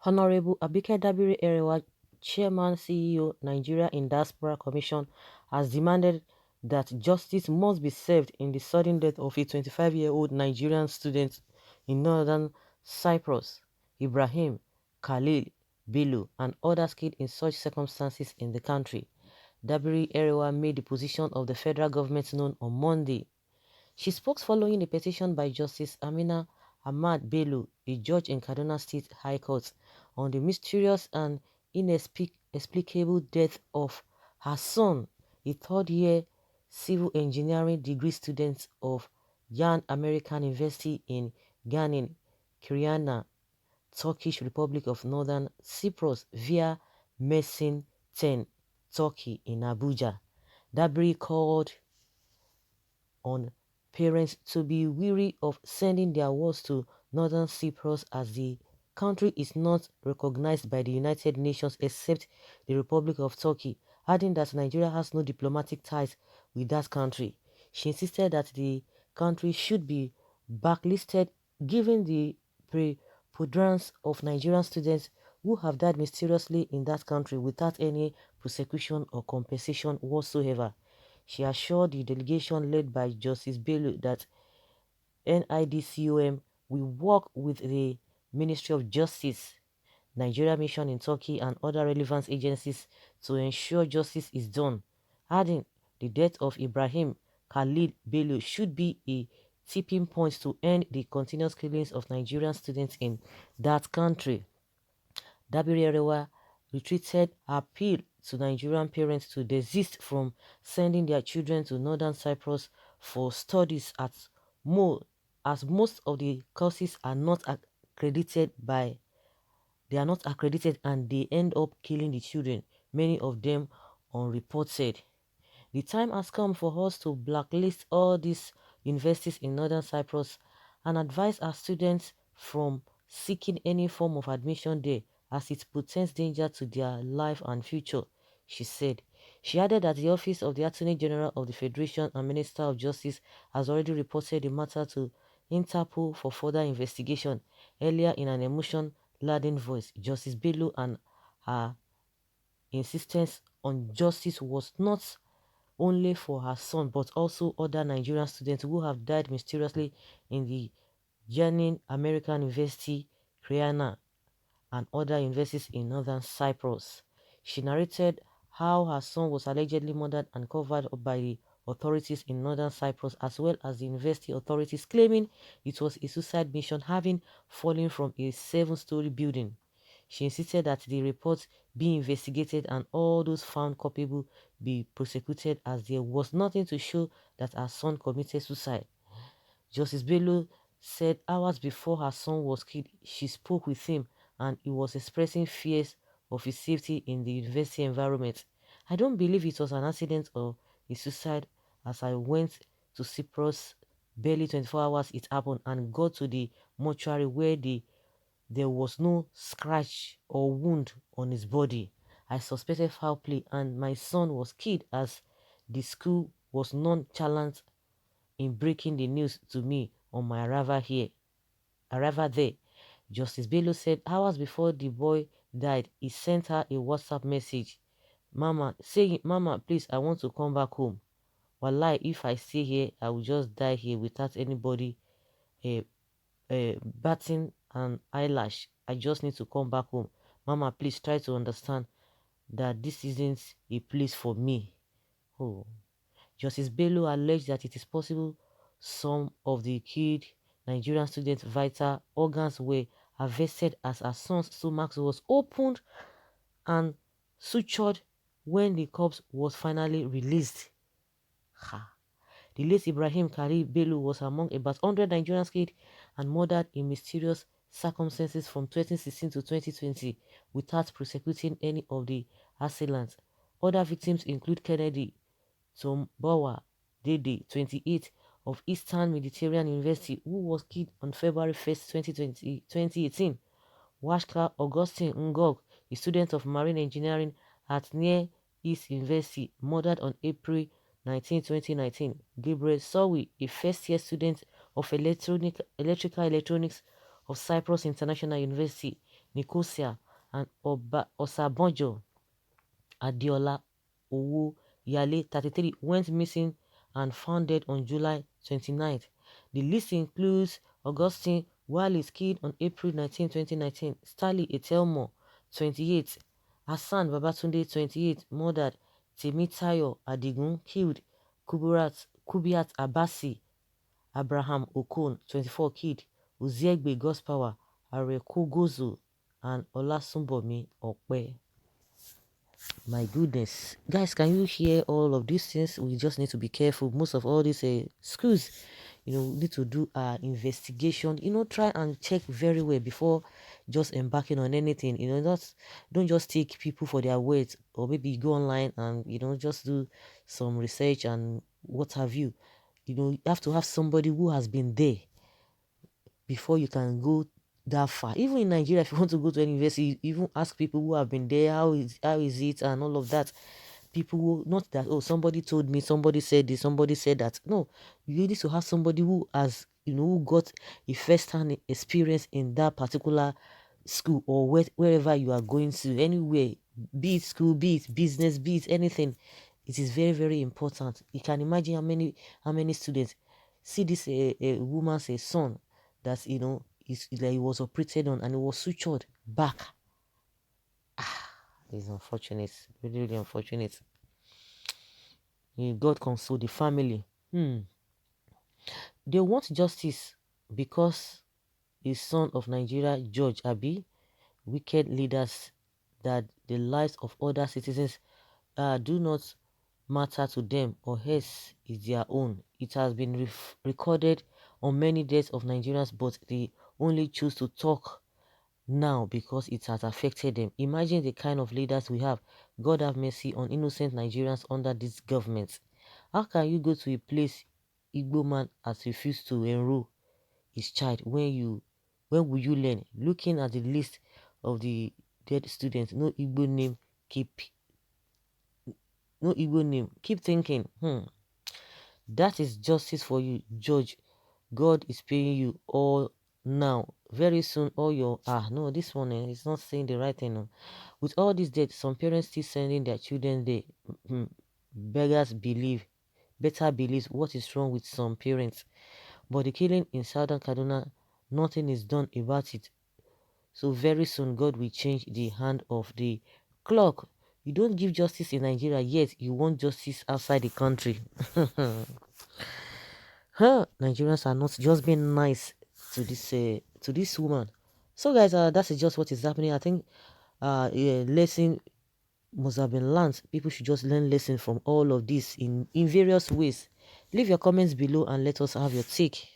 Honorable Abike Dabiri Erewa, Chairman CEO Nigeria in Diaspora Commission, has demanded that justice must be served in the sudden death of a 25-year-old Nigerian student in northern Cyprus, Ibrahim Khalil Bello, and others killed in such circumstances in the country. Dabiri Erewa made the position of the federal government known on Monday. She spoke following a petition by Justice Amina Ahmad Bello, a judge in Kaduna State High Court, on the mysterious and inexplicable death of her son, a third-year civil engineering degree student of Yan American University in Ghanin, Kriana, Turkish Republic of Northern Cyprus via Mersin 10, Turkey in Abuja. Dabri called on parents to be wary of sending their wards to Northern Cyprus as the country is not recognized by the United Nations except the Republic of Turkey, adding that Nigeria has no diplomatic ties with that country. She insisted that the country should be blacklisted given the preponderance of Nigerian students who have died mysteriously in that country without any prosecution or compensation whatsoever. She assured the delegation led by Justice Bello that NIDCOM will work with the Ministry of Justice, Nigeria Mission in Turkey, and other relevant agencies to ensure justice is done, adding the death of Ibrahim Khalid Bello should be a tipping point to end the continuous killings of Nigerian students in that country. Dabiri Erewa retreated her appeal to Nigerian parents to desist from sending their children to northern Cyprus for studies as most of the courses are not accredited by they are not accredited and they end up killing the children, many of them unreported. The time has come for us to blacklist all these universities in northern Cyprus and advise our students from seeking any form of admission there as it portends danger to their life and future, she said. She added that the Office of the Attorney General of the Federation and Minister of Justice has already reported the matter to Interpol for further investigation. Earlier, in an emotion-laden voice, Justice Bello and her insistence on justice was not only for her son but also other Nigerian students who have died mysteriously in the Janin American University, Kriana, and other universities in northern Cyprus. She narrated how her son was allegedly murdered and covered up by the authorities in northern Cyprus as well as the university authorities claiming it was a suicide mission having fallen from a 7-story building. She insisted that the report be investigated and all those found culpable be prosecuted as there was nothing to show that her son committed suicide. Justice Bello said hours before her son was killed, she spoke with him and he was expressing fears of his safety in the university environment. I don't believe it was an accident or a suicide as I went to Cyprus barely 24 hours it happened and got to the mortuary where there was no scratch or wound on his body. I suspected foul play and my son was killed as the school was nonchalant in breaking the news to me on my arrival there. Justice Bello said hours before the boy died, he sent her a WhatsApp message, Mama, saying, Mama, please, I want to come back home. Wallahi, if I stay here, I will just die here without anybody uh, batting an eyelash. I just need to come back home. Mama, please try to understand that this isn't a place for me. Oh. Justice Bello alleged that it is possible some of the killed Nigerian students' vital organs were harvested as her son's stomach was opened and sutured when the corpse was finally released. Ha. The late Ibrahim Khalil Bello was among about 100 Nigerians killed and murdered in mysterious circumstances from 2016 to 2020 without prosecuting any of the assailants. Other victims include Kennedy Tombowa Dede, 28, of Eastern Mediterranean University, who was killed on February 1st, 2018. Washka Augustine Ngog, a student of marine engineering at Near East University, murdered on April 19, 2019. Gabriel Sowi, a first-year student of electrical electronics of Cyprus International University, Nicosia, and Osabanjo Adiola Owo Yale, 33, went missing and found dead on July 29th. The list includes Augustine Wallace, killed on April 19, 2019, Stanley Etelmo, 28, Hassan Babatunde, 28, murdered, Temitayo Adigun, killed, Kubiat Abasi, Abraham Okon, 24, killed, Uziegbe Gospower, Arekogozu, and Olasunbomi Okpe. My goodness, guys, can you hear all of these things? We just need to be careful. Most of all these schools, need to do our investigation. Try and check very well before just embarking on anything. Don't just take people for their words, or maybe go online and just do some research and what have you. You have to have somebody who has been there before you can go that far. Even in Nigeria, if you want to go to any university, you even ask people who have been there, how is it, and all of that. People who, not that, oh, somebody told me, somebody said this, somebody said that. No, you need to have somebody who has, who got a first-hand experience in that particular school, or wherever you are going to, anywhere, be it school, be it business, be it anything. It is very, very important. You can imagine how many students see this a woman's son that he was operated on, and it was sutured back. It's unfortunate, really, really unfortunate. May God console the family. They want justice because a son of Nigeria, George Abi, wicked leaders, that the lives of other citizens do not matter to them, or else is their own. It has been recorded on many deaths of Nigerians, but they only choose to talk now because it has affected them. Imagine the kind of leaders we have. God have mercy on innocent Nigerians under this government. How can you go to a place Igbo man has refused to enroll his child? When will you learn? Looking at the list of the dead students, no Igbo name, keep thinking, that is justice for you, Judge. God is paying you all now. Very soon, all your no, this one is not saying the right thing. No. With all this death, some parents still sending their children there. Beggars better believe what is wrong with some parents. But the killing in Southern Kaduna, nothing is done about it. So very soon, God will change the hand of the clock. You don't give justice in Nigeria, yet you want justice outside the country. Nigerians are not just being nice to this woman. So guys, that's just what is happening. I think lesson must have been learned. People should just learn lessons from all of this in various ways. Leave your comments below and let us have your take.